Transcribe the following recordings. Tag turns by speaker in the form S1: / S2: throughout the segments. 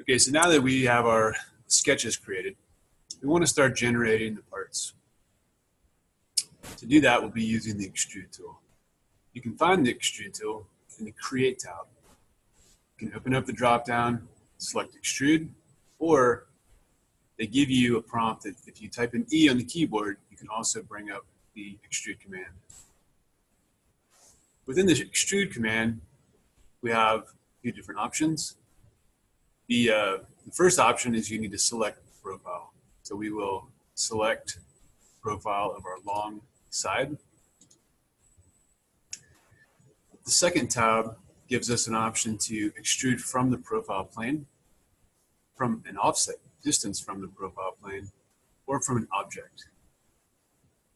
S1: Okay, so now that we have our sketches created, we want to start generating the parts. To do that, we'll be using the Extrude tool. You can find the Extrude tool in the Create tab. You can open up the drop-down, select Extrude, or they give you a prompt that if you type an E on the keyboard, you can also bring up the Extrude command. Within the Extrude command, we have a few different options. The first option is you need to select profile. So we will select profile of our long side. The second tab gives us an option to extrude from the profile plane, from an offset distance from the profile plane, or from an object.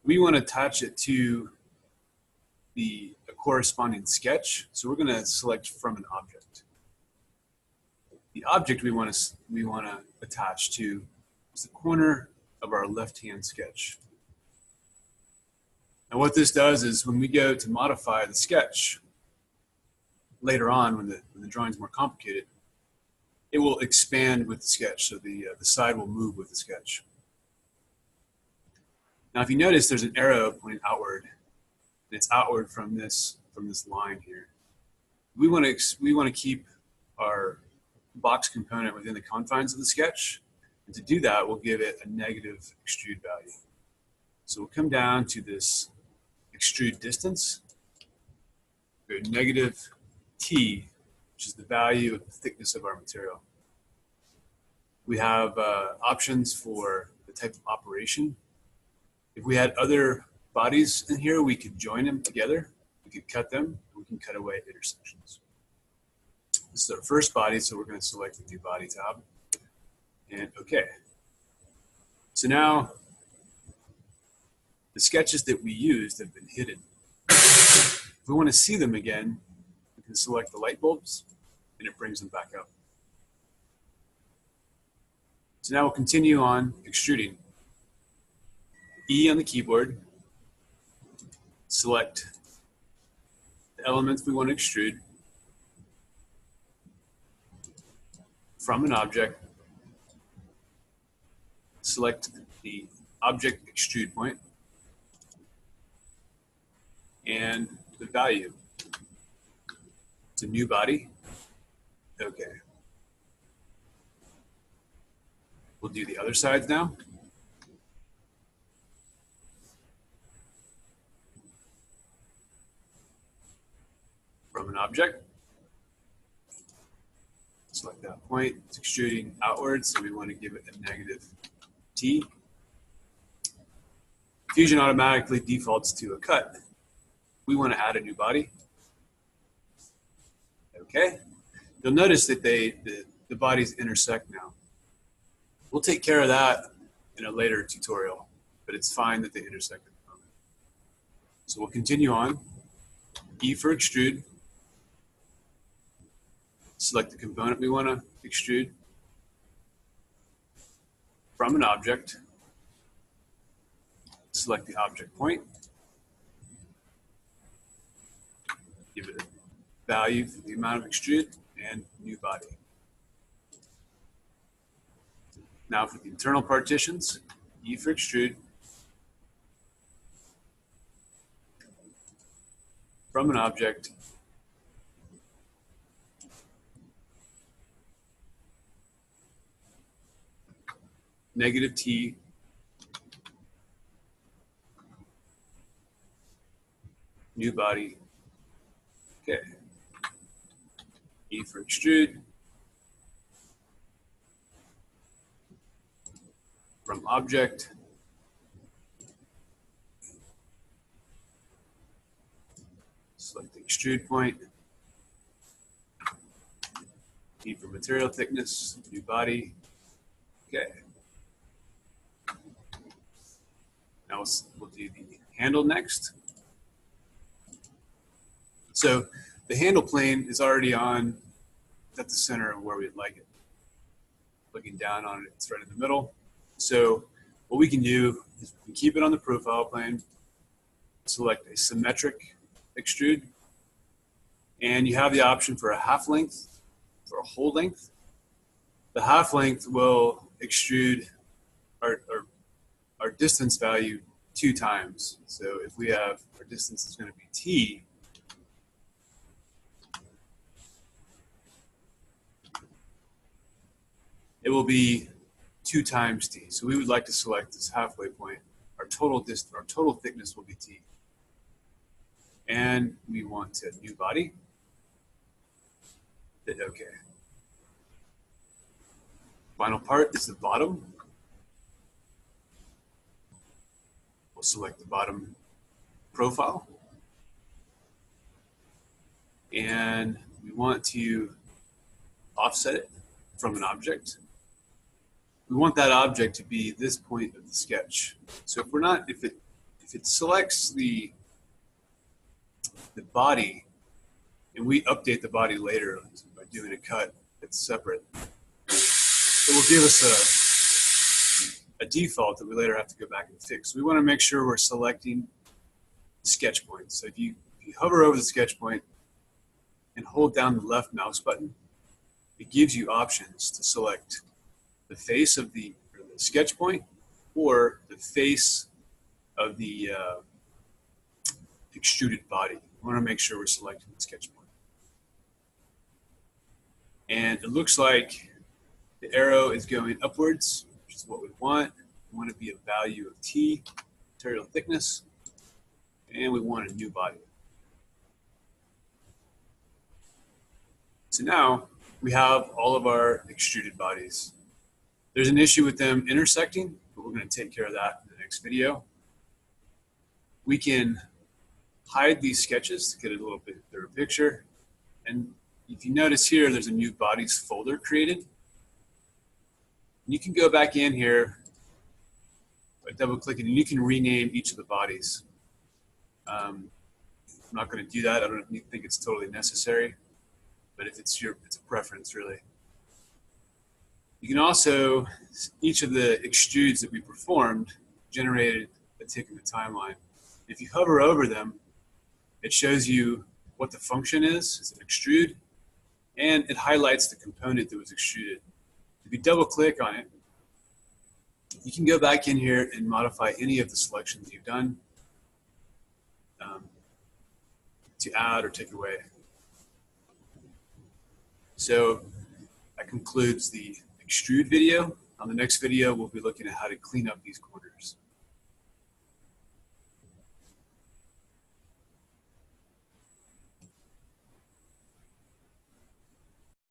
S1: We want to attach it to the corresponding sketch, so we're going to select from an object. The object we want to attach to is the corner of our left-hand sketch. And what this does is when we go to modify the sketch later on, when the drawing is more complicated, it will expand with the sketch, so the side will move with the sketch. Now, if you notice, there's an arrow pointing outward, and it's outward from this line here. We want to keep our box component within the confines of the sketch, and to do that, we'll give it a negative extrude value. So we'll come down to this extrude distance, go negative T, which is the value of the thickness of our material. We have options for the type of operation. If we had other bodies in here, we could join them together. We could cut them. We can cut away intersections. This is our first body, so we're going to select the new body tab. And OK. So now the sketches that we used have been hidden. If we want to see them again, we can select the light bulbs, and it brings them back up. So now we'll continue on extruding. E on the keyboard, select the elements we want to extrude from an object, select the object extrude point, and the value. It's a new body. Okay. We'll do the other sides now. From an object. Select that point. It's extruding outwards, so we want to give it a negative T. Fusion automatically defaults to a cut. We want to add a new body. Okay. You'll notice that the bodies intersect now. We'll take care of that in a later tutorial, but it's fine that they intersect at the moment. So we'll continue on. E for extrude. Select the component we want to extrude from an object. Select the object point. Give it a value for the amount of extrude and new body. Now for the internal partitions, E for extrude. From an object. Negative T. New body. Okay. E for extrude. From object. Select the extrude point. E for material thickness. New body. Okay. Now we'll do the handle next. So the handle plane is already at the center of where we'd like it. Looking down on it, it's right in the middle. So what we can do is we can keep it on the profile plane, select a symmetric extrude, and you have the option for a half length, for a whole length, The half length will extrude our distance value 2 times. So if we have our distance is going to be t, it will be 2 times t. So we would like to select this halfway point. Our total thickness will be t. And we want a new body. Hit OK. Final part is the bottom. We'll select the bottom profile. And we want to offset it from an object. We want that object to be this point of the sketch. So if it selects the body, and we update the body later by doing a cut that's separate, it will give us a default that we later have to go back and fix. So we want to make sure we're selecting the sketch point. So if you hover over the sketch point and hold down the left mouse button, it gives you options to select the face of the sketch point or the face of the extruded body. We want to make sure we're selecting the sketch point. And it looks like the arrow is going upwards, which is what we want. We want to be a value of T, material thickness, and we want a new body. So now we have all of our extruded bodies. There's an issue with them intersecting, but we're going to take care of that in the next video. We can hide these sketches to get a little bit better picture. And if you notice here, there's a new bodies folder created. You can go back in here by double clicking, and you can rename each of the bodies. I'm not going to do that. I don't think it's totally necessary, but if it's a preference really. You can also, each of the extrudes that we performed generated a tick in the timeline. If you hover over them, it shows you what the function is. It's an extrude, and it highlights the component that was extruded. If you double click on it, you can go back in here and modify any of the selections you've done to add or take away. So that concludes the extrude video. On the next video, we'll be looking at how to clean up these corners.